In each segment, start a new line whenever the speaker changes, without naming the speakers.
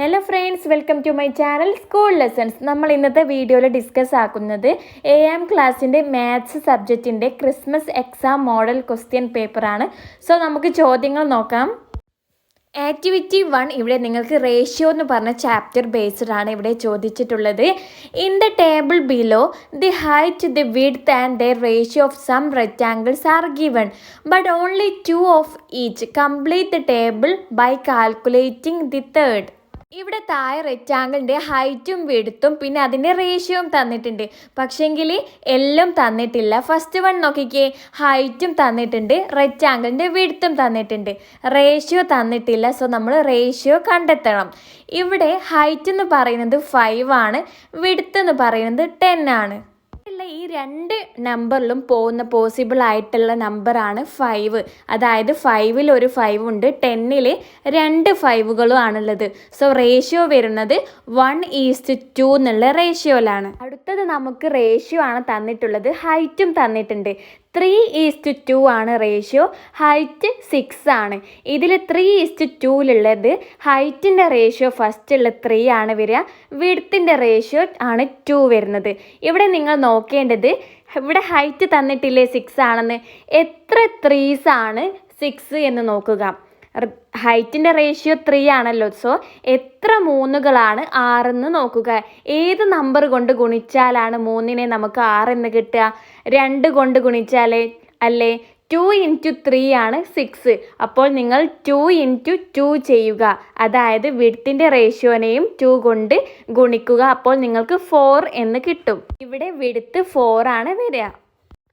Hello friends, welcome to my channel school lessons. നമ്മൾ ഇന്നത്തെ വീഡിയോയിൽ ഡിസ്കസ് ആക്കുന്നത് 8ാം ക്ലാസ്സിൻ്റെ മാത്സ് സബ്ജക്റ്റിൻ്റെ ക്രിസ്മസ് എക്സാം മോഡൽ ക്വസ്റ്റ്യൻ പേപ്പറാണ്. സോ നമുക്ക് ചോദ്യങ്ങൾ നോക്കാം. ആക്ടിവിറ്റി 1 ഇവിടെ നിങ്ങൾക്ക് റേഷ്യോ എന്ന് പറഞ്ഞ ചാപ്റ്റർ ബേസ്ഡ് ആണ് ഇവിടെ ചോദിച്ചിട്ടുള്ളത്. In the table below the height, the width and the ratio of some rectangles are given but only 2 of each. Complete the table by calculating the third. ഇവിടെ താഴെ റെക്റ്റാങ്കിളിൻ്റെ ഹൈറ്റും വിഡ്ത്തും പിന്നെ അതിൻ്റെ റേഷ്യോയും തന്നിട്ടുണ്ട്, പക്ഷേങ്കിൽ എല്ലാം തന്നിട്ടില്ല. ഫസ്റ്റ് വൺ നോക്കിക്കേ, ഹൈറ്റും തന്നിട്ടുണ്ട്, റെക്റ്റാങ്കിളിൻ്റെ വിഡ്ത്തും തന്നിട്ടുണ്ട്, റേഷ്യോ തന്നിട്ടില്ല. സോ നമ്മൾ റേഷ്യോ കണ്ടെത്തണം. ഇവിടെ ഹൈറ്റ് എന്ന് പറയുന്നത് 5 ആണ്, വിഡ്ത്ത് എന്ന് പറയുന്നത് 10 ആണ്. ഈ രണ്ട് നമ്പറിലും പോകുന്ന പോസിബിൾ ആയിട്ടുള്ള നമ്പറാണ് 5. അതായത് 5-ൽ ഒരു 5 ഉണ്ട്, 10-ൽ 2 5-കളും ആണുള്ളത്. സോ റേഷ്യോ വരുന്നത് 1:2 എന്നുള്ള റേഷ്യോയിലാണ്. അടുത്തത് നമുക്ക് റേഷ്യോ ആണ് തന്നിട്ടുള്ളത്, ഹൈറ്റും തന്നിട്ടുണ്ട്. 3:2 ആണ് റേഷ്യോ, ഹൈറ്റ് 6 ആണ്. ഇതിൽ 3:2-ലുള്ളത് ഹൈറ്റിൻ്റെ റേഷ്യോ ഫസ്റ്റുള്ള 3 ആണ് വരിക, വിഡ്ത്തിൻ്റെ റേഷ്യോ ആണ് 2 വരുന്നത്. ഇവിടെ നിങ്ങൾ നോക്കേണ്ടത്, ഇവിടെ ഹൈറ്റ് തന്നിട്ടില്ലേ 6 ആണെന്ന്, എത്ര 3s ആണ് 6 എന്ന് നോക്കുക. ഹൈറ്റിൻ്റെ റേഷ്യോ 3 ആണല്ലോ, സോ എത്ര 3കളാണ് 6 എന്ന് നോക്കുക. ഏത് നമ്പർ കൊണ്ട് ഗുണിച്ചാലാണ് 3-നെ നമുക്ക് 6 എന്ന് കിട്ടുക? 2 കൊണ്ട് ഗുണിച്ചാലേ അല്ലേ? 2 × 3 ആണ് 6. അപ്പോൾ നിങ്ങൾ 2 × 2 ചെയ്യുക, അതായത് വിഡ്ത്തിൻ്റെ റേഷ്യോനെയും 2 കൊണ്ട് ഗുണിക്കുക. അപ്പോൾ നിങ്ങൾക്ക് 4 എന്ന് കിട്ടും. ഇവിടെ വിഡ്ത്ത് 4 ആണ് വരിക.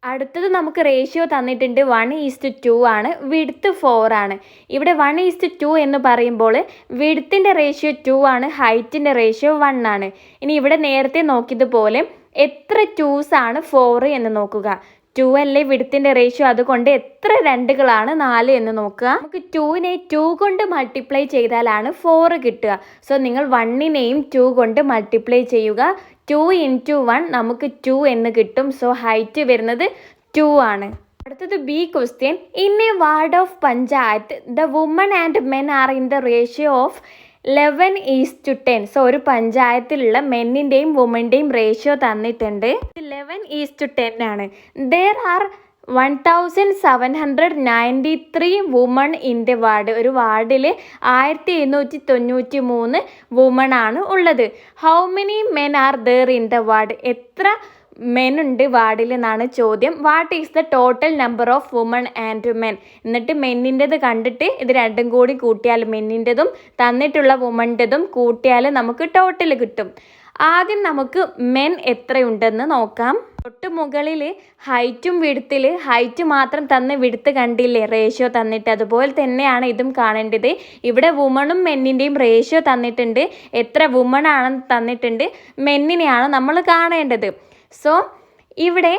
അടുത്തത് നമുക്ക് റേഷ്യോ തന്നിട്ടുണ്ട്, 1:2 ആണ്, വിഡ്ത്ത് 4 ആണ്. ഇവിടെ 1:2 എന്ന് പറയുമ്പോൾ വിഡ്ത്തിൻ്റെ റേഷ്യോ 2 ആണ്, ഹൈറ്റിൻ്റെ റേഷ്യോ 1 ആണ്. ഇനി ഇവിടെ നേരത്തെ നോക്കിയതുപോലെ എത്ര 2s ആണ് 4 എന്ന് നോക്കുക. 2 അല്ലേ വിഡ്ത്തിൻ്റെ റേഷ്യോ, അതുകൊണ്ട് എത്ര 2കളാണ് 4 എന്ന് നോക്കുക. നമുക്ക് 2-നെ 2 കൊണ്ട് മൾട്ടിപ്ലൈ ചെയ്താലാണ് 4 കിട്ടുക. സോ നിങ്ങൾ 1-നെയും 2 കൊണ്ട് മൾട്ടിപ്ലൈ ചെയ്യുക. 2 × 1 നമുക്ക് 2 എന്ന് കിട്ടും. സോ ഹൈറ്റ് വരുന്നത് 2 ആണ്. അടുത്തത് B question. In A ward of panchayat the woman and men are in the ratio of 11:10. So ഒരു പഞ്ചായത്തിലുള്ള മെന്നിൻ്റെയും വുമൻ്റെയും റേഷ്യോ തന്നിട്ടുണ്ട്, 11:10 ആണ്. There are 1793 woman in the ward. ഒരു വാർഡിൽ 1793 വുമൺ ആണ് ഉള്ളത്. How many men are there in the ward? എത്ര men ഉണ്ട് വാർഡിൽ എന്നാണ് ചോദ്യം. What is the total number of woman and men? എന്നിട്ട് മെന്നിൻ്റെത് കണ്ടിട്ട് ഇത് രണ്ടും കൂടി കൂട്ടിയാൽ, മെന്നിൻ്റെതും തന്നിട്ടുള്ള വുമൻ്റെതും കൂട്ടിയാൽ നമുക്ക് ടോട്ടൽ കിട്ടും. ആദ്യം നമുക്ക് മെൻ എത്രയുണ്ടെന്ന് നോക്കാം. തൊട്ട് മുകളിൽ ഹൈറ്റും വിഡ്ത്തിൽ, ഹൈറ്റ് മാത്രം തന്ന് വിഡ്ത്ത് കണ്ടില്ലേ റേഷ്യോ തന്നിട്ട്, അതുപോലെ തന്നെയാണ് ഇതും കാണേണ്ടത്. ഇവിടെ വുമണും മെന്നിൻ്റെയും റേഷ്യോ തന്നിട്ടുണ്ട്, എത്ര വുമൺ ആണെന്ന് തന്നിട്ടുണ്ട്, മെന്നിനെയാണ് നമ്മൾ കാണേണ്ടത്. സോ ഇവിടെ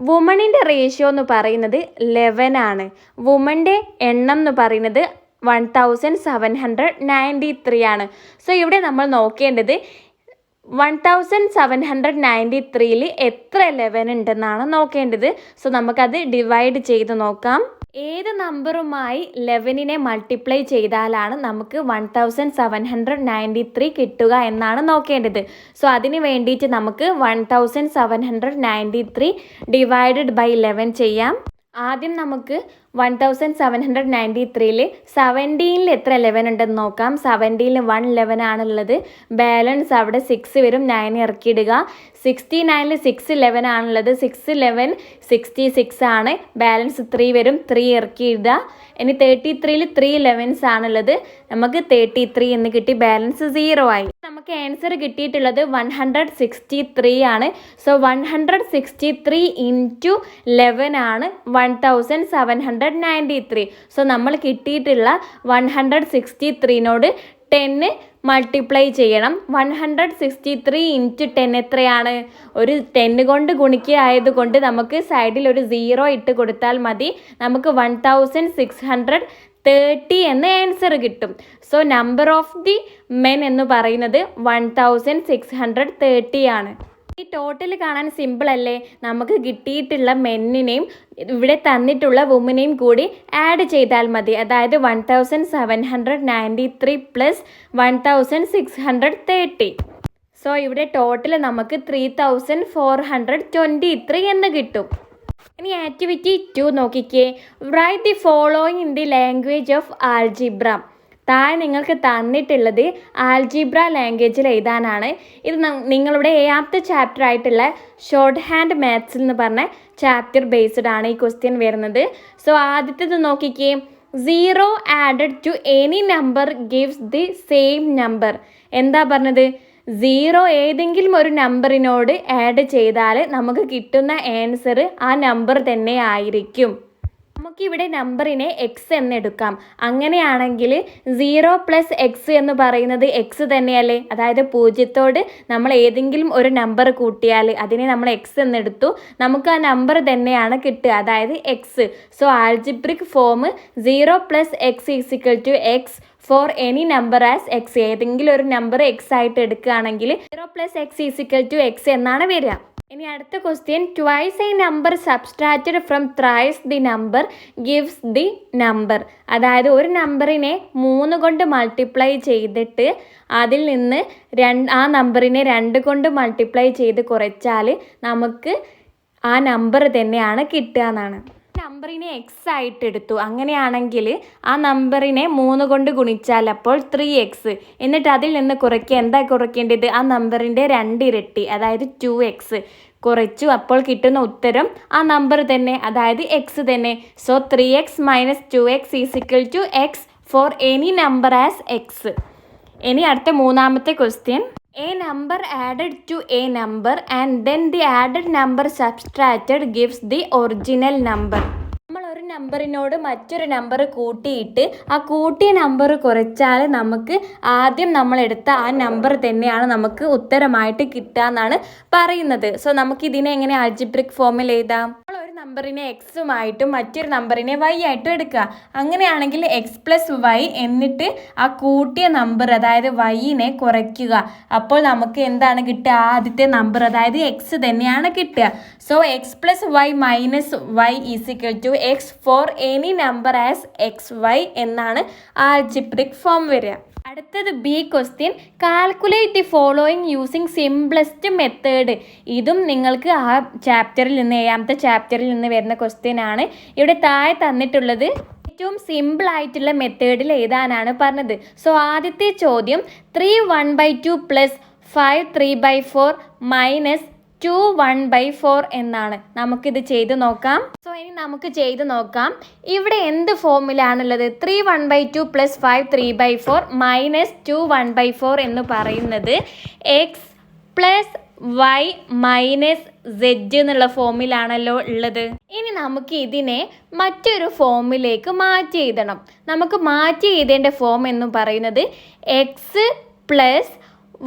വുമണിൻ്റെ റേഷ്യോ എന്ന് പറയുന്നത് 11 ആണ്, വുമൻ്റെ എണ്ണം എന്ന് പറയുന്നത് 1793 ആണ്. സോ ഇവിടെ നമ്മൾ നോക്കേണ്ടത് 1793-ൽ എത്ര 11 ഉണ്ടെന്നാണ് നോക്കേണ്ടത്. സോ നമുക്കത് ഡിവൈഡ് ചെയ്ത് നോക്കാം. ഏത് നമ്പറുമായി 11-നെ മൾട്ടിപ്ലൈ ചെയ്താലാണ് നമുക്ക് 1793 കിട്ടുക എന്നാണ് നോക്കേണ്ടത്. സോ അതിന് വേണ്ടിയിട്ട് നമുക്ക് 1793 ഡിവൈഡഡ് ബൈ 11 ചെയ്യാം. ആദ്യം നമുക്ക് 1793-ൽ 17-ൽ എത്ര 11 ഉണ്ടെന്ന് നോക്കാം. 17-ൽ 1 11 ആണുള്ളത്, ബാലൻസ് അവിടെ 6 വരും, 9 ഇറക്കിയിടുക. 69-ൽ 6 11 ആണുള്ളത്, 6 11 66 ആണ്, ബാലൻസ് 3 വരും, 3 ഇറക്കിയിടുക. ഇനി 33-ൽ 3 11s ആണുള്ളത്, നമുക്ക് 33 എന്ന് കിട്ടി, ബാലൻസ് 0 ആയി. നമുക്ക് ആൻസർ കിട്ടിയിട്ടുള്ളത് 163 ആണ്. സോ 163 × 11 ആണ് 1793. സോ നമ്മൾ കിട്ടിയിട്ടുള്ള 163നോട് 10 മൾട്ടിപ്ലൈ ചെയ്യണം. 163 × 10 എത്രയാണ്? ഒരു 10 കൊണ്ട് ഗുണിക്കുക ആയതുകൊണ്ട് നമുക്ക് സൈഡിൽ ഒരു 0 ഇട്ട് കൊടുത്താൽ മതി, നമുക്ക് 1630 എന്ന് ആൻസർ കിട്ടും. So number of the men എന്ന് പറയുന്നത് 1630 ആണ്. ഈ ടോട്ടൽ കാണാൻ സിമ്പിൾ അല്ലേ? നമുക്ക് കിട്ടിയിട്ടുള്ള മെന്നിനെയും ഇവിടെ തന്നിട്ടുള്ള വുമനെയും കൂടി ആഡ് ചെയ്താൽ മതി. അതായത് 1793 പ്ലസ് 1630. സോ ഇവിടെ ടോട്ടൽ നമുക്ക് 3423 എന്ന് കിട്ടും. ഇനി ആക്ടിവിറ്റി 2 നോക്കിക്കേ. Write the following in the language of algebra. താഴെ നിങ്ങൾക്ക് തന്നിട്ടുള്ളത് ആൽജിബ്ര ലാംഗ്വേജിൽ എഴുതാനാണ്. ഇത് നിങ്ങളുടെ 7th ചാപ്റ്റർ ആയിട്ടുള്ള ഷോർട്ട് ഹാൻഡ് മാത്സ് എന്ന് പറഞ്ഞ ചാപ്റ്റർ ബേസ്ഡ് ആണ് ഈ ക്വസ്റ്റ്യൻ വരുന്നത്. സോ ആദ്യത്തേത് നോക്കിക്കേ. 0 added to any number gives the same number. എന്താ പറഞ്ഞത്? 0 ഏതെങ്കിലും ഒരു നമ്പറിനോട് ആഡ് ചെയ്താൽ നമുക്ക് കിട്ടുന്ന ആൻസർ ആ നമ്പർ തന്നെ ആയിരിക്കും. നമുക്കിവിടെ നമ്പറിനെ എക്സ് എന്നെടുക്കാം. അങ്ങനെയാണെങ്കിൽ 0 പ്ലസ് എക്സ് എന്ന് പറയുന്നത് എക്സ് തന്നെയല്ലേ? അതായത് 0ത്തോട് നമ്മൾ ഏതെങ്കിലും ഒരു നമ്പർ കൂട്ടിയാൽ അതിനെ നമ്മൾ എക്സ് എന്നെടുത്തു. നമുക്ക് ആ നമ്പർ തന്നെയാണ് കിട്ടുക, അതായത് x. So algebraic form 0 plus x is equal to x for any number as x. ഏതെങ്കിലും ഒരു നമ്പർ എക്സ് ആയിട്ട് എടുക്കുകയാണെങ്കിൽ 0 plus x is equal to x എന്നാണ് വരിക. ഇനി അടുത്ത question. Twice a number subtracted from thrice the number gives the number. അതായത് ഒരു നമ്പറിനെ 3 കൊണ്ട് മൾട്ടിപ്ലൈ ചെയ്തിട്ട് അതിൽ നിന്ന് ആ നമ്പറിനെ 2 കൊണ്ട് മൾട്ടിപ്ലൈ ചെയ്ത് കുറച്ചാൽ നമുക്ക് ആ നമ്പർ തന്നെയാണ് കിട്ടുക എന്നാണ്. നമ്പറിനെ എക്സ് ആയിട്ട് എടുത്തു. അങ്ങനെയാണെങ്കിൽ ആ നമ്പറിനെ 3 കൊണ്ട് ഗുണിച്ചാൽ അപ്പോൾ 3x. എന്നിട്ട് അതിൽ നിന്ന് കുറയ്ക്കുക. എന്താ കുറയ്ക്കേണ്ടത്? ആ നമ്പറിൻ്റെ 2 ഇരട്ടി, അതായത് 2x കുറച്ചു. അപ്പോൾ കിട്ടുന്ന ഉത്തരം ആ നമ്പർ തന്നെ, അതായത് എക്സ് തന്നെ. So 3x minus 2x is equal to x for any number as x. ഇനി അടുത്ത 3ാമത്തെ question. A number added to a number and then the added number subtracted gives the original number. നമ്മൾ ഒരു നമ്പറിനോട് മറ്റൊരു number കൂട്ടിയിട്ട് ആ കൂട്ടിയ number കുറച്ചാൽ നമുക്ക് ആദ്യം നമ്മൾ എടുത്ത ആ നമ്പർ തന്നെയാണ് നമുക്ക് ഉത്തരമായിട്ട് കിട്ടുക എന്നാണ് പറയുന്നത്. സോ നമുക്ക് ഇതിനെ എങ്ങനെ ആൽജിബ്രിക് ഫോമിൽ എഴുതാം? നമ്മൾ ഒരു നമ്പറിനെ എക്സുമായിട്ടും മറ്റൊരു നമ്പറിനെ വൈ ആയിട്ടും എടുക്കുക. അങ്ങനെയാണെങ്കിൽ എക്സ് പ്ലസ് വൈ എന്നിട്ട് ആ കൂട്ടിയ നമ്പർ അതായത് വൈനെ കുറയ്ക്കുക. അപ്പോൾ നമുക്ക് എന്താണ് കിട്ടുക? ആദ്യത്തെ നമ്പർ അതായത് എക്സ് തന്നെയാണ് കിട്ടുക. So x plus y minus y is equal to x for any number as x y എന്നാണ് ആൽജിബ്രിക് ഫോം വരിക. അടുത്തത് B question. Calculate the following using simplest method. ഇതും നിങ്ങൾക്ക് ആ ചാപ്റ്ററിൽ നിന്ന് 7th ചാപ്റ്ററിൽ നിന്ന് വരുന്ന ക്വസ്റ്റ്യൻ ആണ്. ഇവിടെ താഴെ തന്നിട്ടുള്ളത് ഏറ്റവും സിമ്പിൾ ആയിട്ടുള്ള മെത്തേഡിൽ എഴുതാനാണ് പറഞ്ഞത്. സോ ആദ്യത്തെ ചോദ്യം 3 1/2 പ്ലസ് 5 3/4 മൈനസ് 2 1/4 എന്നാണ്. നമുക്കിത് ചെയ്ത് നോക്കാം. സോ ഇനി നമുക്ക് ചെയ്ത് നോക്കാം. ഇവിടെ എന്ത് ഫോമിലാണുള്ളത്? 3 1/2 പ്ലസ് 5 3/4 മൈനസ് 2 1/4 എന്ന് പറയുന്നത് x plus y minus z എന്നുള്ള ഫോമിലാണല്ലോ ഉള്ളത്. ഇനി നമുക്ക് ഇതിനെ മറ്റൊരു ഫോമിലേക്ക് മാറ്റി എഴുതണം. നമുക്ക് മാറ്റി എഴുതേണ്ട ഫോം എന്ന് പറയുന്നത് എക്സ് പ്ലസ്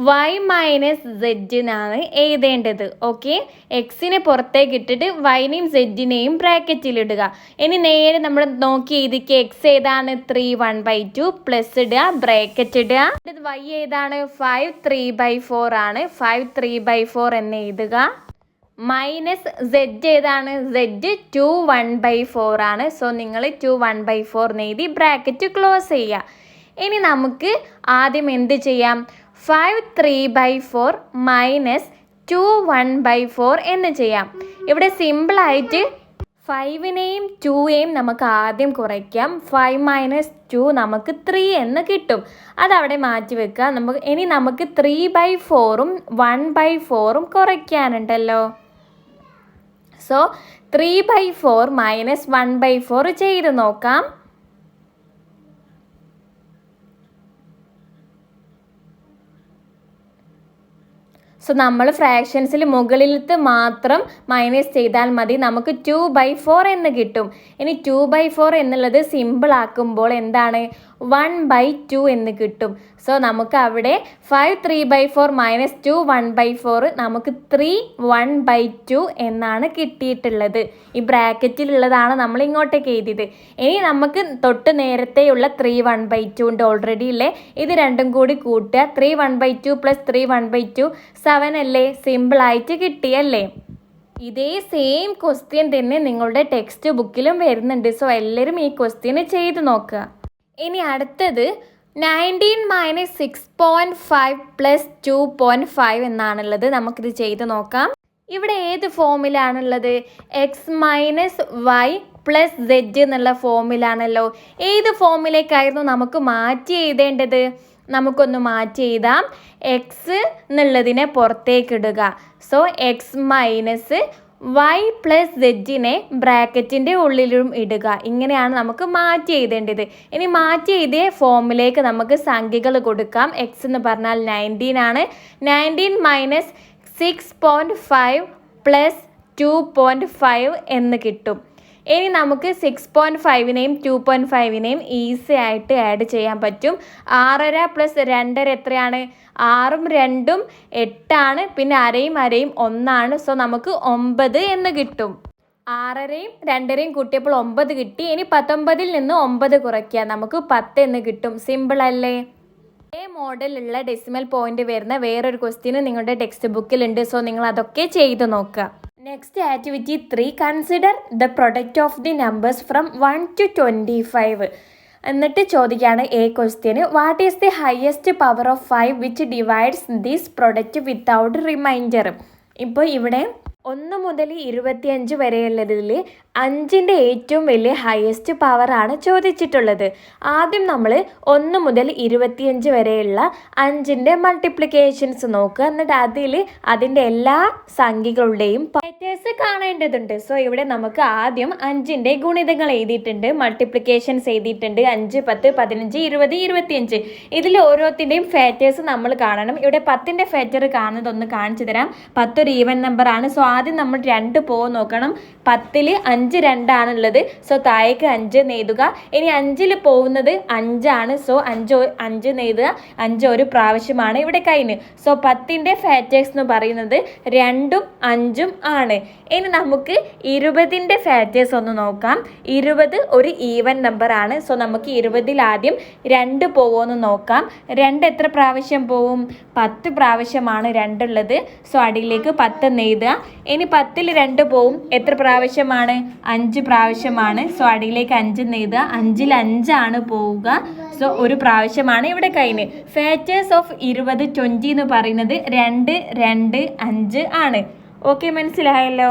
വൈ മൈനസ് സെഡിനാണ് എഴുതേണ്ടത്. ഓക്കെ, എക്സിനെ പുറത്തേക്ക് ഇട്ടിട്ട് വൈനെയും സെഡിനെയും ബ്രാക്കറ്റിലിടുക. ഇനി നേരെ നമ്മൾ നോക്കി എഴുതിക്കുക. എക്സ് ഏതാണ്? 3 1/2 പ്ലസ് ഇടുക, ബ്രാക്കറ്റ് ഇടുക. വൈ ഏതാണ്? 5 3/4 ആണ്. 5 3/4 എന്ന് എഴുതുക. മൈനസ് സെഡ് ഏതാണ്? സെഡ് 2 1/4 ആണ്. സോ നിങ്ങൾ 2 1/4 എന്ന് എഴുതി ബ്രാക്കറ്റ് ക്ലോസ് ചെയ്യുക. ഇനി നമുക്ക് ആദ്യം എന്ത് ചെയ്യാം? 5 3/4 മൈനസ് 2 1/4 എന്ന് ചെയ്യാം. ഇവിടെ സിമ്പിളായിട്ട് 5നെയും 2യെയും നമുക്ക് ആദ്യം കുറയ്ക്കാം. 5 മൈനസ് 2 നമുക്ക് 3 എന്ന് കിട്ടും. അതവിടെ മാറ്റി വെക്കുക. ഇനി നമുക്ക് 3/4ഉം 1/4ഉം കുറയ്ക്കാനുണ്ടല്ലോ. സോ 3/4 മൈനസ് 1/4 ചെയ്ത് നോക്കാം. സോ നമ്മൾ ഫ്രാക്ഷൻസിൽ മുകളിലത്തെ മാത്രം മൈനസ് ചെയ്താൽ മതി. നമുക്ക് 2/4 എന്ന് കിട്ടും. ഇനി 2/4 എന്നുള്ളത് സിമ്പിൾ ആക്കുമ്പോൾ എന്താണ്? 1/2 എന്ന് കിട്ടും. സോ നമുക്ക് അവിടെ 5 3/4 - 2 1/4 നമുക്ക് 3 1/2 എന്നാണ് കിട്ടിയിട്ടുള്ളത്. ഈ ബ്രാക്കറ്റിലുള്ളതാണ് നമ്മൾ ഇങ്ങോട്ടേക്ക് എഴുതിയത്. ഇനി നമുക്ക് തൊട്ട് നേരത്തെയുള്ള 3 1/2 ഉണ്ട് ഓൾറെഡി ഇല്ലേ, ഇത് രണ്ടും കൂടി കൂട്ടുക. 3 1/2 + 3 1/2 7 അല്ലേ, സിമ്പിളായിട്ട് കിട്ടിയല്ലേ. ഇതേ സെയിം ക്വസ്റ്റ്യൻ തന്നെ നിങ്ങളുടെ ടെക്സ്റ്റ് ബുക്കിലും വരുന്നുണ്ട്. സോ എല്ലാവരും ഈ ക്വസ്റ്റ്യൻ ചെയ്ത് നോക്കുക. ഇനി അടുത്തത് 19 - 6.5 + 2.5 എന്നാണുള്ളത്. നമുക്കിത് ചെയ്ത് നോക്കാം. ഇവിടെ ഏത് ഫോമിലാണുള്ളത്? x - y + z എന്നുള്ള ഫോമിലാണല്ലോ. ഏത് ഫോമിലേക്കായിരുന്നു നമുക്ക് മാറ്റി എഴുതേണ്ടത്? നമുക്കൊന്ന് മാറ്റി എഴുതാം. എക്സ് എന്നുള്ളതിനെ പുറത്തേക്ക് ഇടുക. സോ x - y + z ബ്രാക്കറ്റിൻ്റെ ഉള്ളിലും ഇടുക. ഇങ്ങനെയാണ് നമുക്ക് മാറ്റി എഴുതേണ്ടത്. ഇനി മാറ്റി എഴുതിയ ഫോമിലേക്ക് നമുക്ക് സംഖ്യകൾ കൊടുക്കാം. x എന്ന് പറഞ്ഞാൽ 19 ആണ്. 19 - 6.5 + 2.5 എന്ന് കിട്ടും. ഇനി നമുക്ക് 6.5നെയും 2.5നെയും ഈസി ആയിട്ട് ആഡ് ചെയ്യാൻ പറ്റും. 6.5 + 2.5 എത്രയാണ്? 6ഉം 2ഉം 8ആണ്. പിന്നെ അരയും 1ആണ്. സോ നമുക്ക് 9 എന്ന് കിട്ടും. 6.5യും 2.5യും കൂട്ടിയപ്പോൾ 9 കിട്ടി. ഇനി 19ൽ നിന്ന് 9 കുറയ്ക്കുക, നമുക്ക് 10 എന്ന് കിട്ടും. സിമ്പിൾ അല്ലേ? ഇതേ മോഡലുള്ള ഡെസിമൽ പോയിന്റ് വരുന്ന വേറൊരു ക്വസ്റ്റ്യൻ നിങ്ങളുടെ ടെക്സ്റ്റ് ബുക്കിലുണ്ട്. സോ നിങ്ങൾ അതൊക്കെ ചെയ്ത് നോക്കുക. Next activity 3, consider the product of the numbers from 1 to 25. എന്നിട്ട് ചോദിക്കുകയാണ് a question, what is the highest power of 5 which divides this product without remainder. ഇപ്പോൾ ഇവിടെ 1 മുതൽ 25 വരെയുള്ളതിൽ 5ൻ്റെ ഏറ്റവും വലിയ ഹയസ്റ്റ് പവറാണ് ചോദിച്ചിട്ടുള്ളത്. ആദ്യം നമ്മൾ 1 മുതൽ 25 വരെയുള്ള 5ൻ്റെ മൾട്ടിപ്ലിക്കേഷൻസ് നോക്കുക. എന്നിട്ട് അതിൻ്റെ എല്ലാ സംഖ്യകളുടെയും ഫാക്ടേഴ്സ് കാണേണ്ടതുണ്ട്. സോ ഇവിടെ നമുക്ക് ആദ്യം 5ൻ്റെ ഗുണിതങ്ങൾ എഴുതിയിട്ടുണ്ട്, മൾട്ടിപ്ലിക്കേഷൻസ് എഴുതിയിട്ടുണ്ട്. 5 10 15 20 25. ഇതിൽ ഓരോത്തിൻ്റെയും ഫാക്ടേഴ്സ് നമ്മൾ കാണണം. ഇവിടെ 10ൻ്റെ ഫാക്ടർ കാണുന്നത് ഒന്ന് കാണിച്ചു തരാം. 10 ഒരു ഈവൻ നമ്പറാണ്. സോ ആദ്യം നമ്മൾ 2 പോകും നോക്കണം. 10ൽ 5 2 ആണുള്ളത്. സോ താഴേക്ക് 5 എഴുതുക. ഇനി 5ൽ പോകുന്നത് 5 ആണ്. സോ 5 എഴുതുക. 5 ഒരു പ്രാവശ്യമാണ് ഇവിടെ കഴിഞ്ഞ്. സോ 10ൻ്റെ ഫാക്ടേഴ്സ് എന്ന് പറയുന്നത് 2ഉം 5ഉം ആണ്. ഇനി നമുക്ക് 20ൻ്റെ ഫാക്ടേഴ്സ് ഒന്ന് നോക്കാം. 20 ഒരു ഈവൻ നമ്പർ ആണ്. സോ നമുക്ക് 20ൽ ആദ്യം 2 പോകുമെന്ന് നോക്കാം. 2 എത്ര പ്രാവശ്യം പോവും? 10 പ്രാവശ്യമാണ് 2 ഉള്ളത്. സോ അടിയിലേക്ക് 10 എഴുതുക. ഇനി 10ൽ 2 പോവും. എത്ര പ്രാവശ്യമാണ്? 5 പ്രാവശ്യമാണ്. സോ അടിയിലേക്ക് 5 എഴുതുക. 5ൽ 5 ആണ് പോവുക. സോ ഒരു പ്രാവശ്യമാണ് ഇവിടെ കഴിഞ്ഞ്. ഫാക്ടേഴ്സ് ഓഫ് 20 20 എന്ന് പറയുന്നത് 2 2 5 ആണ്. ഓക്കെ, മനസ്സിലായല്ലോ?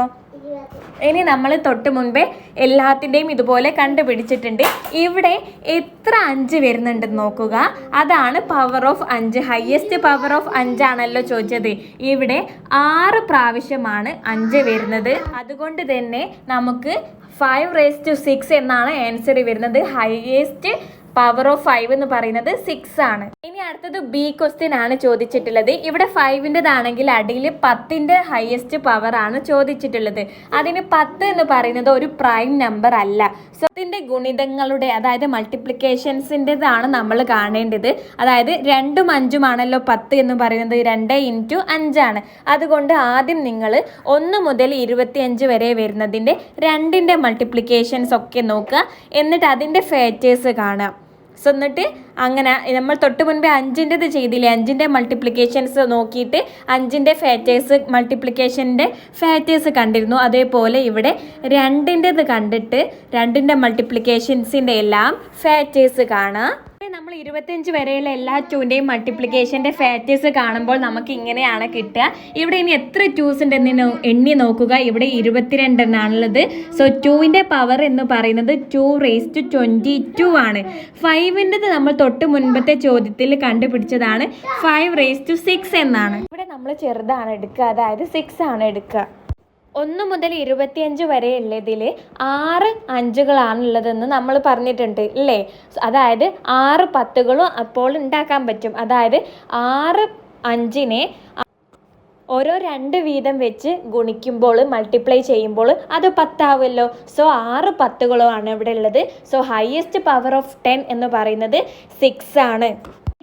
ഇനി നമ്മൾ തൊട്ട് മുൻപേ എല്ലാത്തിൻ്റെയും ഇതുപോലെ കണ്ടുപിടിച്ചിട്ടുണ്ട്. ഇവിടെ എത്ര 5 വരുന്നുണ്ടെന്ന് നോക്കുക. അതാണ് power of 5. Highest power of 5 ആണല്ലോ ചോദിച്ചത്. ഇവിടെ 6 പ്രാവശ്യമാണ് 5 വരുന്നത്. അതുകൊണ്ട് തന്നെ നമുക്ക് 5⁻6 എന്നാണ് ആൻസർ വരുന്നത്. ഹയസ്റ്റ് പവർ ഓഫ് 5 എന്ന് പറയുന്നത് 6 ആണ്. ഇനി അടുത്തത് ബി ക്വസ്റ്റ്യൻ ആണ് ചോദിച്ചിട്ടുള്ളത്. ഇവിടെ 5ൻ്റെതാണെങ്കിൽ അടിയിൽ 10ൻ്റെ ഹയസ്റ്റ് പവർ ആണ് ചോദിച്ചിട്ടുള്ളത്. അതിന് 10 എന്ന് പറയുന്നത് ഒരു പ്രൈം നമ്പർ അല്ല. സോ ഇതിൻ്റെ ഗുണിതങ്ങളുടെ, അതായത് മൾട്ടിപ്ലിക്കേഷൻസിൻ്റെതാണ് നമ്മൾ കാണേണ്ടത്. അതായത് 2ഉം 5ഉം ആണല്ലോ 10 എന്ന് പറയുന്നത്. 2 × 5 ആണ്. അതുകൊണ്ട് ആദ്യം നിങ്ങൾ 1 മുതൽ 25 വരെ വരുന്നതിൻ്റെ 2ൻ്റെ മൾട്ടിപ്ലിക്കേഷൻസ് ഒക്കെ നോക്കുക. എന്നിട്ട് അതിൻ്റെ ഫാക്ടേഴ്സ് കാണുക. സോ എന്നിട്ട് അങ്ങനെ നമ്മൾ തൊട്ട് മുൻപേ 5ൻ്റെത് ചെയ്തില്ലേ, 5ൻ്റെ മൾട്ടിപ്ലിക്കേഷൻസ് നോക്കിയിട്ട് 5ൻ്റെ ഫാക്ടേഴ്സ് മൾട്ടിപ്ലിക്കേഷൻ്റെ ഫാക്ടേഴ്സ് കണ്ടിരുന്നു. അതേപോലെ ഇവിടെ 2ൻ്റെത് കണ്ടിട്ട് 2ൻ്റെ മൾട്ടിപ്ലിക്കേഷൻസിൻ്റെ എല്ലാം ഫാക്ടേഴ്സ് കാണുക. നമ്മൾ 25 വരെയുള്ള എല്ലാ 2ൻ്റെയും മൾട്ടിപ്ലിക്കേഷൻ്റെ ഫാക്ടേഴ്സ് കാണുമ്പോൾ നമുക്ക് ഇങ്ങനെയാണ് കിട്ടുക. ഇവിടെ ഇനി എത്ര 2s ഉണ്ടെന്ന് എണ്ണി നോക്കുക. ഇവിടെ 22 എണ്ണാണുള്ളത്. സോ 2ൻ്റെ പവർ എന്ന് പറയുന്നത് 2⁻22 ആണ്. 5ൻ്റെത് നമ്മൾ തൊട്ട് മുൻപത്തെ ചോദ്യത്തിൽ കണ്ടുപിടിച്ചതാണ് 5⁻6 എന്നാണ്. ഇവിടെ നമ്മൾ ചെറുതാണ് എടുക്കുക, അതായത് 6 ആണ് എടുക്കുക. 1 മുതൽ 25 വരെ ഉള്ളതിൽ 6 5കളാണുള്ളതെന്ന് നമ്മൾ പറഞ്ഞിട്ടുണ്ട് അല്ലേ. അതായത് 6 10കളും അപ്പോൾ ഉണ്ടാക്കാൻ പറ്റും. അതായത് 6 5നെ ഓരോ 2 വീതം വെച്ച് ഗുണിക്കുമ്പോൾ മൾട്ടിപ്ലൈ ചെയ്യുമ്പോൾ അത് 10 ആവുമല്ലോ. സോ 6 10കളാണ് ഇവിടെ ഉള്ളത്. സോ ഹയസ്റ്റ് പവർ ഓഫ് 10 എന്ന് പറയുന്നത് 6 ആണ്.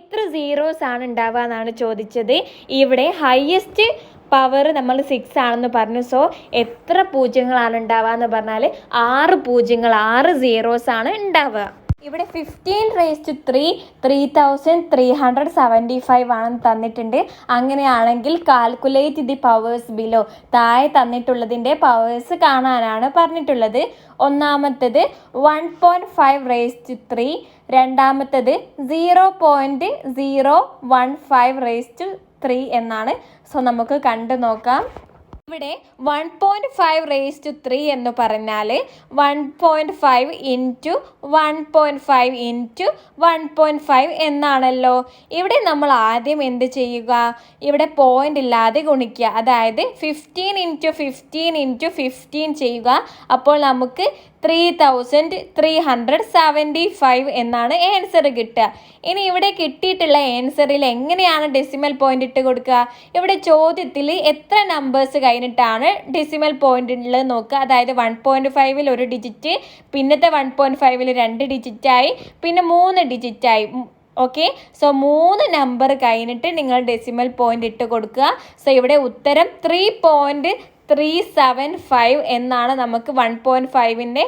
എത്ര സീറോസ് ആണ് ഉണ്ടാവുക എന്നാണ് ചോദിച്ചത്. ഇവിടെ ഹയസ്റ്റ് പവർ നമ്മൾ 6 ആണെന്ന് പറഞ്ഞു. സോ എത്ര പൂജ്യങ്ങളാണ് ഉണ്ടാവുക എന്ന് പറഞ്ഞാൽ 6 പൂജ്യങ്ങൾ, 6 സീറോസ് ആണ് ഉണ്ടാവുക. ഇവിടെ 15⁻3 3375 ആണെന്ന് തന്നിട്ടുണ്ട്. അങ്ങനെയാണെങ്കിൽ കാൽക്കുലേറ്റ് ദി പവേഴ്സ് ബിലോ, താഴെ തന്നിട്ടുള്ളതിൻ്റെ പവേഴ്സ് കാണാനാണ് പറഞ്ഞിട്ടുള്ളത്. ഒന്നാമത്തത് 1.5⁻3, രണ്ടാമത്തത് 0.015⁻3 എന്നാണ്. സോ നമുക്ക് കണ്ടു നോക്കാം. ഇവിടെ 1.5⁻3 എന്ന് പറഞ്ഞാൽ 1.5 ഇൻറ്റു 1.5 ഇൻറ്റു 1.5 എന്നാണല്ലോ. ഇവിടെ നമ്മൾ ആദ്യം എന്ത് ചെയ്യുക, ഇവിടെ പോയിന്റ് ഇല്ലാതെ ഗുണിക്കുക. അതായത് 15 ഇൻറ്റു 15 ഇൻറ്റു 15 ചെയ്യുക. അപ്പോൾ നമുക്ക് 3375 എന്നാണ് ആൻസർ കിട്ടുക. ഇനി ഇവിടെ കിട്ടിയിട്ടുള്ള ആൻസറിൽ എങ്ങനെയാണ് ഡെസിമൽ പോയിന്റ് ഇട്ട് കൊടുക്കുക? ഇവിടെ ചോദ്യത്തിൽ എത്ര നമ്പേഴ്സ് കഴിഞ്ഞിട്ടാണ് ഡെസിമൽ പോയിന്റ് ഉള്ളത് നോക്കുക. അതായത് 1.5ൽ 1 ഡിജിറ്റ്, പിന്നത്തെ 1.5ൽ 2 ഡിജിറ്റായി, പിന്നെ 3 ഡിജിറ്റായി. ഓക്കെ, സോ 3 നമ്പർ കഴിഞ്ഞിട്ട് നിങ്ങൾ ഡെസിമൽ പോയിന്റ് ഇട്ട് കൊടുക്കുക. സോ ഇവിടെ ഉത്തരം 3.375 എന്നാണ് നമുക്ക് 1.5ൻ്റെ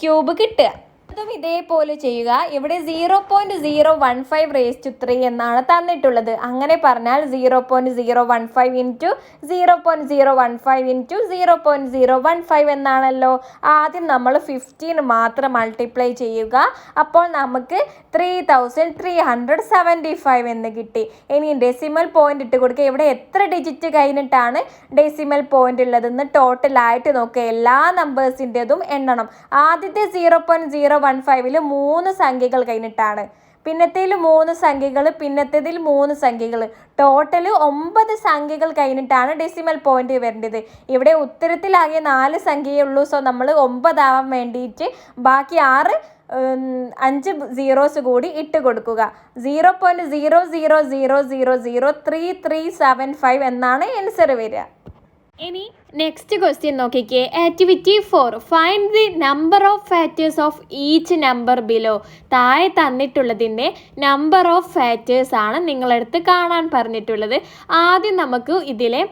ക്യൂബ് കിട്ടുക. അതും ഇതേപോലെ ചെയ്യുക. ഇവിടെ 0.015⁻3 എന്നാണ് തന്നിട്ടുള്ളത്. അങ്ങനെ പറഞ്ഞാൽ 0.015 ഇൻറ്റു 0.015 ഇൻറ്റു 0.015 എന്നാണല്ലോ. ആദ്യം നമ്മൾ 15 മാത്രം മൾട്ടിപ്ലൈ ചെയ്യുക. അപ്പോൾ നമുക്ക് 3375 എന്ന് കിട്ടി. ഇനി ഡെസിമൽ പോയിന്റ് ഇട്ട് കൊടുക്കുക. ഇവിടെ എത്ര ഡിജിറ്റ് കഴിഞ്ഞിട്ടാണ് ഡെസിമൽ പോയിന്റ് ഉള്ളതെന്ന് ടോട്ടലായിട്ട് നോക്കുക. എല്ലാ നമ്പേഴ്സിൻ്റെതും എണ്ണണം. ആദ്യത്തെ 0.015ൽ 3 സംഖ്യകൾ കഴിഞ്ഞിട്ടാണ്, പിന്നത്തേൽ 3 സംഖ്യകൾ, പിന്നത്തേതിൽ 3 സംഖ്യകൾ, ടോട്ടൽ 9 സംഖ്യകൾ കഴിഞ്ഞിട്ടാണ് ഡെസിമൽ പോയിന്റ് വരേണ്ടത്. ഇവിടെ ഉത്തരത്തിലാകെ 4 സംഖ്യയേ ഉള്ളൂ. സോ നമ്മൾ 9 ആവാൻ വേണ്ടിയിട്ട് ബാക്കി 5 സീറോസ് കൂടി ഇട്ട് കൊടുക്കുക. 0.000003375 എന്നാണ് ആൻസർ വരിക. ഇനി നെക്സ്റ്റ് ക്വസ്റ്റ്യൻ നോക്കിക്കേ. Activity 4, find the number of factors of each number below. താഴെ തന്നിട്ടുള്ളതിൻ്റെ നമ്പർ ഓഫ് ഫാക്ടേഴ്സ് ആണ് നിങ്ങളടുത്ത് കാണാൻ പറഞ്ഞിട്ടുള്ളത്. ആദ്യം നമുക്ക് ഇതിലെ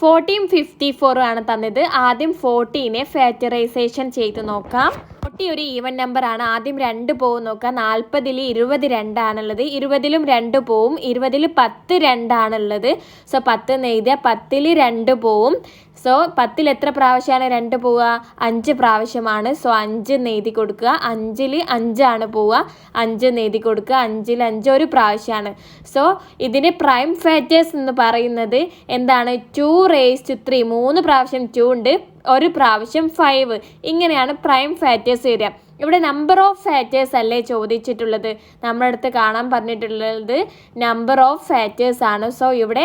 1454 ആണ് തന്നത്. ആദ്യം 14നെ ഫാക്ടറൈസേഷൻ ചെയ്ത് നോക്കാം. 40 ഒരു ഈവൻ നമ്പർ ആണ്. ആദ്യം 2 പോവും നോക്കാം. 40ൽ 20 2ആണുള്ളത്. 20ലും 2 പോവും. 20ൽ 10 2 ആണുള്ളത്. സോ 10 എഴുതിയാൽ 10ൽ 2 പോവും. സോ 10ൽ എത്ര പ്രാവശ്യമാണ് 2 പോവുക? 5 പ്രാവശ്യമാണ്. സോ 5 എഴുതി കൊടുക്കുക. 5ൽ 5 ആണ് പോവുക. 5 എഴുതി കൊടുക്കുക. 5ൽ 5 ഒരു പ്രാവശ്യമാണ്. സോ ഇതിന് പ്രൈം ഫാക്ടേഴ്സ് എന്ന് പറയുന്നത് എന്താണ്? 2⁻3. 3 പ്രാവശ്യം 2 ഉണ്ട്, ഒരു പ്രാവശ്യം 5. ഇങ്ങനെയാണ് പ്രൈം ഫാക്ടേഴ്സ് വരിക. ഇവിടെ നമ്പർ ഓഫ് ഫാക്ടേഴ്സ് അല്ലേ ചോദിച്ചിട്ടുള്ളത്. നമ്മുടെ അടുത്ത് കാണാൻ പറഞ്ഞിട്ടുള്ളത് നമ്പർ ഓഫ് ഫാക്ടേഴ്സ് ആണ്. സോ ഇവിടെ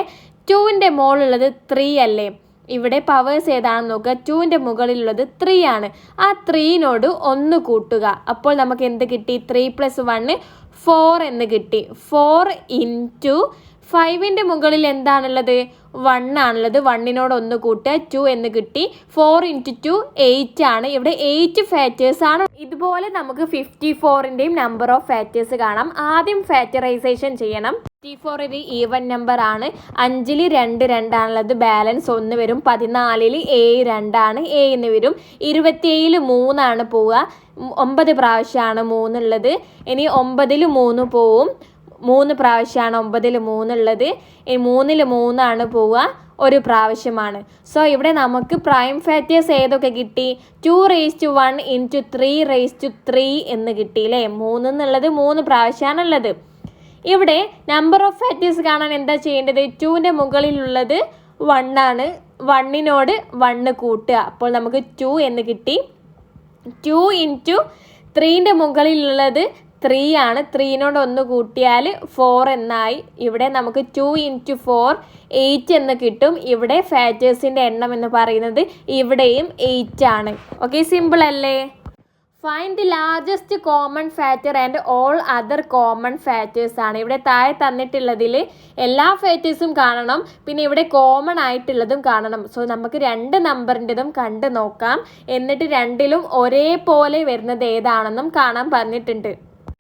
2ൻ്റെ മുകളിലുള്ളത് 3 അല്ലേ? ഇവിടെ പവേഴ്സ് ഏതാണെന്ന് നോക്കുക. 2ൻ്റെ മുകളിലുള്ളത് 3 ആണ്. ആ 3നോട് 1 കൂട്ടുക. അപ്പോൾ നമുക്ക് എന്ത് കിട്ടി? 3 + 1 4 എന്ന് കിട്ടി. 4 ഇൻറ്റു 5ൻ്റെ മുകളിൽ എന്താണുള്ളത്? 1 ആണുള്ളത്. 1നോട് 1 കൂട്ടുക, 2 എന്ന് കിട്ടി. 4 ഇൻറ്റു 2 8 ആണ്. ഇവിടെ 8 ഫാക്ടേഴ്സ് ആണ്. ഇതുപോലെ നമുക്ക് 54ൻ്റെയും നമ്പർ ഓഫ് ഫാക്ടേഴ്സ് കാണാം. ആദ്യം ഫാക്ടറൈസേഷൻ ചെയ്യണം. 54 ഒരു ഈവൻ നമ്പർ ആണ്. 5ൽ 2 2 ആണുള്ളത്. ബാലൻസ് 1 വരും. 14ൽ 2 ആണ്, എന്ന് വരും. 27ൽ 3 ആണ് പോവുക. 9 പ്രാവശ്യമാണ് 3 ഉള്ളത്. ഇനി 9ൽ 3 പോവും. 3 പ്രാവശ്യമാണ് 9ൽ 3 ഉള്ളത്. 3ൽ 3 ആണ് പോവുക, ഒരു പ്രാവശ്യമാണ്. സോ ഇവിടെ നമുക്ക് പ്രൈം ഫാക്ടേഴ്സ് ഏതൊക്കെ കിട്ടി? 2⁻1 ഇൻറ്റു 3⁻3 എന്ന് കിട്ടിയില്ലേ? 3 എന്നുള്ളത് 3 പ്രാവശ്യമാണുള്ളത്. ഇവിടെ നമ്പർ ഓഫ് ഫാക്ടേഴ്സ് കാണാൻ എന്താ ചെയ്യേണ്ടത്? 2ൻ്റെ മുകളിലുള്ളത് 1 ആണ്. 1നോട് 1 കൂട്ടുക. അപ്പോൾ നമുക്ക് 2 എന്ന് കിട്ടി. 2 ഇൻറ്റു 3ൻ്റെ മുകളിലുള്ളത് 3 ആണ്. 3നോട് 1 കൂട്ടിയാൽ 4 എന്നായി. ഇവിടെ നമുക്ക് 2 ഇൻറ്റു 4 8 എന്ന് കിട്ടും. ഇവിടെ ഫാക്ടേഴ്സിൻ്റെ എണ്ണം എന്ന് പറയുന്നത് ഇവിടെയും 8 ആണ്. ഓക്കെ, സിമ്പിൾ അല്ലേ? Find the largest common factor and all other common factors ആണ്. ഇവിടെ താഴെ തന്നിട്ടുള്ളതിൽ എല്ലാ ഫാക്ടേഴ്സും കാണണം, പിന്നെ ഇവിടെ കോമൺ ആയിട്ടുള്ളതും കാണണം. സോ നമുക്ക് 2 നമ്പറിൻ്റെതും കണ്ട് നോക്കാം, എന്നിട്ട് രണ്ടിലും ഒരേപോലെ വരുന്നത് ഏതാണെന്നും കാണാൻ പറഞ്ഞിട്ടുണ്ട്.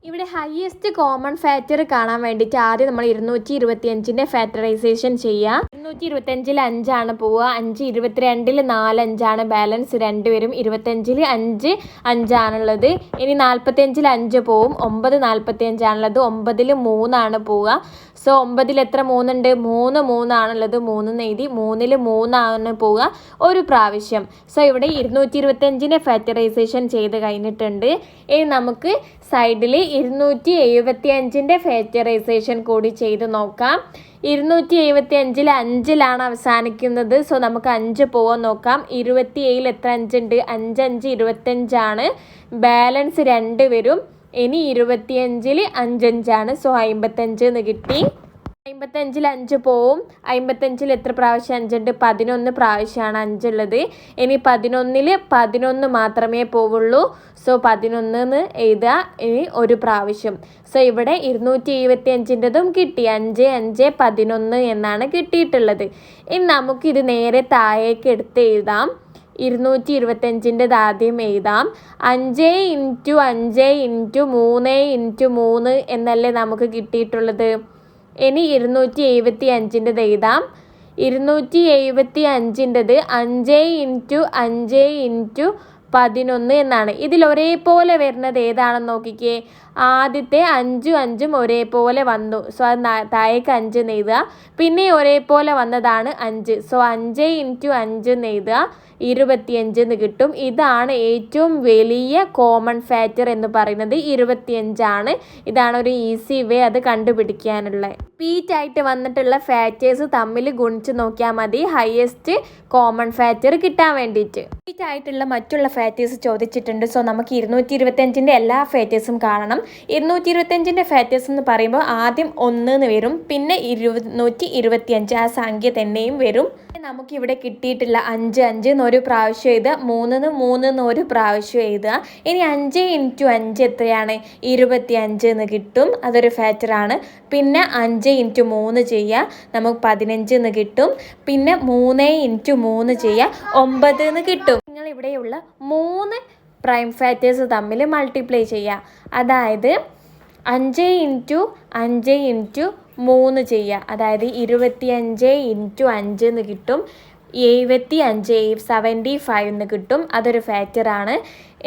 ഇവിടെ ഹയസ്റ്റ് കോമൺ ഫാക്ടർ കാണാൻ വേണ്ടിയിട്ട് ആദ്യം നമ്മൾ 225ൻ്റെ ഫാക്ടറൈസേഷൻ ചെയ്യുക. 225-ൽ 5 പോവുക, 5 22-ൽ 4 5 ബാലൻസ് 2 വരും, 25-ൽ 5 5 ഇനി 45-ൽ 5 പോവും, 9 45 9-ൽ 3 പോവുക. സോ 9-ൽ എത്ര 3 ഉണ്ട്? 3 3 എഴുതി, 3-ൽ 3 പോവുക ഒരു പ്രാവശ്യം. സോ ഇവിടെ 225ൻ്റെ ഫാക്ടറൈസേഷൻ ചെയ്ത് കഴിഞ്ഞിട്ടുണ്ട്. ഇനി നമുക്ക് സൈഡിൽ 275ൻ്റെ ഫാക്ടറൈസേഷൻ കൂടി ചെയ്ത് നോക്കാം. 275-ൽ 5-ലാണ് അവസാനിക്കുന്നത്. സോ നമുക്ക് 5 പോവാൻ നോക്കാം. 27-ൽ എത്ര 5 ഉണ്ട്? 5 5 25 ബാലൻസ് 2 വരും. ഇനി 25-ൽ 5 5 സോ 55 എന്ന് കിട്ടി. 55-ൽ 5 പോവും. 55-ൽ എത്ര പ്രാവശ്യം 5 ഉണ്ട്? 11 പ്രാവശ്യമാണ് 5 ഉള്ളത്. ഇനി 11-ൽ 11 മാത്രമേ പോവുള്ളൂ. സോ 11 എന്ന് എഴുതുക, ഇനി ഒരു പ്രാവശ്യം. സോ ഇവിടെ 275-ൻ്റെതും കിട്ടി, 5 5 11 എന്നാണ് കിട്ടിയിട്ടുള്ളത്. ഇനി നമുക്കിത് നേരെ താഴേക്ക് എടുത്ത് എഴുതാം. 225-ൻ്റെത് ആദ്യം എഴുതാം. 5 × 5 × 3 × 3 എന്നല്ലേ നമുക്ക് കിട്ടിയിട്ടുള്ളത്. ഇനി 275-ൻ്റെത് എഴുതാം. 275-ൻ്റെത് 5 × 5 × 11 എന്നാണ്. ഇതിൽ ഒരേപോലെ വരുന്നത് ഏതാണെന്ന് നോക്കിക്കേ. ആദ്യത്തെ 5 5 ഒരേപോലെ വന്നു. സോ അത് താഴേക്ക് 5 എന്ന് എഴുതുക. പിന്നെ ഒരേപോലെ വന്നതാണ് 5. സോ 5 × 5 എന്ന് എഴുതുക, 25 എന്ന് കിട്ടും. ഇതാണ് ഏറ്റവും വലിയ കോമൺ ഫാക്ടർ എന്ന് പറയുന്നത് 25 ഇതാണ് ഒരു ഈസി വേ അത് കണ്ടുപിടിക്കാനുള്ള. റിപ്പീറ്റ് ആയിട്ട് വന്നിട്ടുള്ള ഫാക്ടേഴ്സ് തമ്മിൽ ഗുണിച്ച് നോക്കിയാൽ മതി ഹയസ്റ്റ് കോമൺ ഫാക്ടർ കിട്ടാൻ വേണ്ടിയിട്ട്. റിപ്പീറ്റ് ആയിട്ടുള്ള മറ്റുള്ള ഫാക്ടേഴ്സ് ചോദിച്ചിട്ടുണ്ട്. സോ നമുക്ക് 225-ൻ്റെ എല്ലാ ഫാക്ടേഴ്സും കാണണം. 225-ൻ്റെ ഫാക്ടേഴ്സ് എന്ന് പറയുമ്പോൾ ആദ്യം 1 എന്ന് വരും, പിന്നെ 225 ആ സംഖ്യ തന്നെയും വരും. നമുക്കിവിടെ കിട്ടിയിട്ടുള്ള 5 5 എന്നൊരു പ്രാവശ്യം എഴുതുക, 3 3 എന്നൊരു പ്രാവശ്യം എഴുതുക. ഇനി 5 × 5 എത്രയാണ്? 25 എന്ന് കിട്ടും, അതൊരു ഫാക്ടറാണ്. പിന്നെ 5 × 3 ചെയ്യുക, നമുക്ക് 15 എന്ന് കിട്ടും. പിന്നെ 3 × 3 ചെയ്യുക, 9 എന്ന് കിട്ടും. നിങ്ങൾ ഇവിടെയുള്ള 3 പ്രൈം ഫാക്ടേഴ്സ് തമ്മിൽ മൾട്ടിപ്ലൈ ചെയ്യുക. അതായത് 5 × 5 × 3 ചെയ്യുക, അതായത് 25 × 5 എന്ന് കിട്ടും. 75 75 എന്ന് കിട്ടും, അതൊരു ഫാക്ടറാണ്.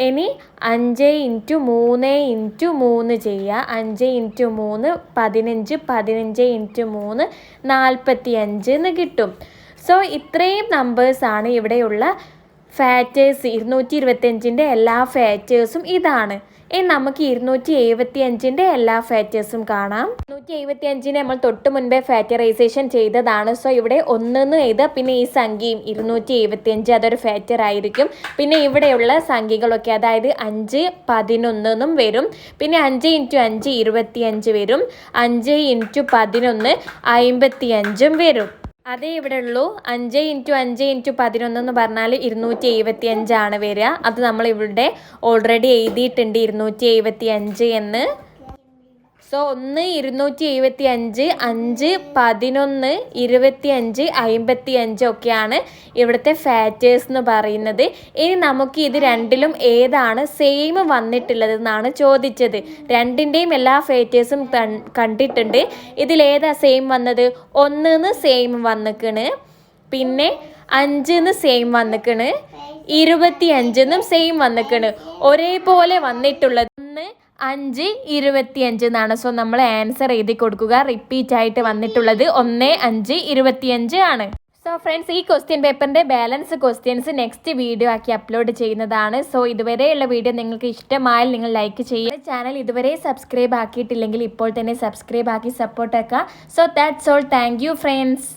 ഇനി 5 × 3 × 3 ചെയ്യുക, 5 × 3 15 15 × 3 45 എന്ന് കിട്ടും. സോ ഇത്രയും നമ്പേഴ്സാണ് ഇവിടെയുള്ള ഫാക്ടേഴ്സ്. 225-ൻ്റെ എല്ലാ ഫാക്ടേഴ്സും ഇതാണ്. ഇനി നമുക്ക് 275-ൻ്റെ എല്ലാ ഫാക്ടേഴ്സും കാണാം. 275-നെ നമ്മൾ തൊട്ട് മുൻപേ ഫാക്ടറൈസേഷൻ ചെയ്തതാണ്. സോ ഇവിടെ 1 എന്ന് എഴുതുക, പിന്നെ ഈ സംഖ്യയും 275 അതൊരു ഫാക്ടർ ആയിരിക്കും. പിന്നെ ഇവിടെയുള്ള സംഖ്യകളൊക്കെ, അതായത് 5 11 എന്നും വരും. പിന്നെ 5 × 5 25 വരും, 5 × 11 55 വരും. അതേ ഇവിടെ ഉള്ളൂ. 5 × 5 × 11 എന്ന് പറഞ്ഞാൽ 275 വരിക. അത് നമ്മൾ ഇവിടെ ഓൾറെഡി എഴുതിയിട്ടുണ്ട് 275 എന്ന്. സോ 1 275 5 11 25 55 ഒക്കെയാണ് ഇവിടുത്തെ ഫാക്ടേഴ്സ് എന്ന് പറയുന്നത്. ഇനി നമുക്ക് ഇത് രണ്ടിലും ഏതാണ് സെയിം വന്നിട്ടുള്ളത് എന്നാണ് ചോദിച്ചത്. രണ്ടിൻ്റെയും എല്ലാ ഫാക്ടേഴ്സും കണ്ടിട്ടുണ്ട്. ഇതിലേതാ സെയിം വന്നത്? 1 എന്ന് സെയിം വന്നിക്കണ്, പിന്നെ 5 എന്ന് സെയിം വന്നിക്കണ്, 25 എന്നും സെയിം വന്നിക്കണ്. ഒരേപോലെ വന്നിട്ടുള്ളത് 1 5 25 എന്നാണ്. സോ നമ്മൾ ആൻസർ എഴുതി കൊടുക്കുക. റിപ്പീറ്റ് ആയിട്ട് വന്നിട്ടുള്ളത് 1 5 25 ആണ്. സോ ഫ്രണ്ട്സ്, ഈ ക്വസ്റ്റ്യൻ പേപ്പറിൻ്റെ ബാലൻസ് ക്വസ്റ്റ്യൻസ് നെക്സ്റ്റ് വീഡിയോ ആക്കി അപ്ലോഡ് ചെയ്യുന്നതാണ്. സോ ഇതുവരെയുള്ള വീഡിയോ നിങ്ങൾക്ക് ഇഷ്ടമായാൽ നിങ്ങൾ ലൈക്ക് ചെയ്യുക. ചാനൽ ഇതുവരെ സബ്സ്ക്രൈബ് ആക്കിയിട്ടില്ലെങ്കിൽ ഇപ്പോൾ തന്നെ സബ്സ്ക്രൈബ് ആക്കി സപ്പോർട്ട് ആക്കുക. So that's all. Thank you friends.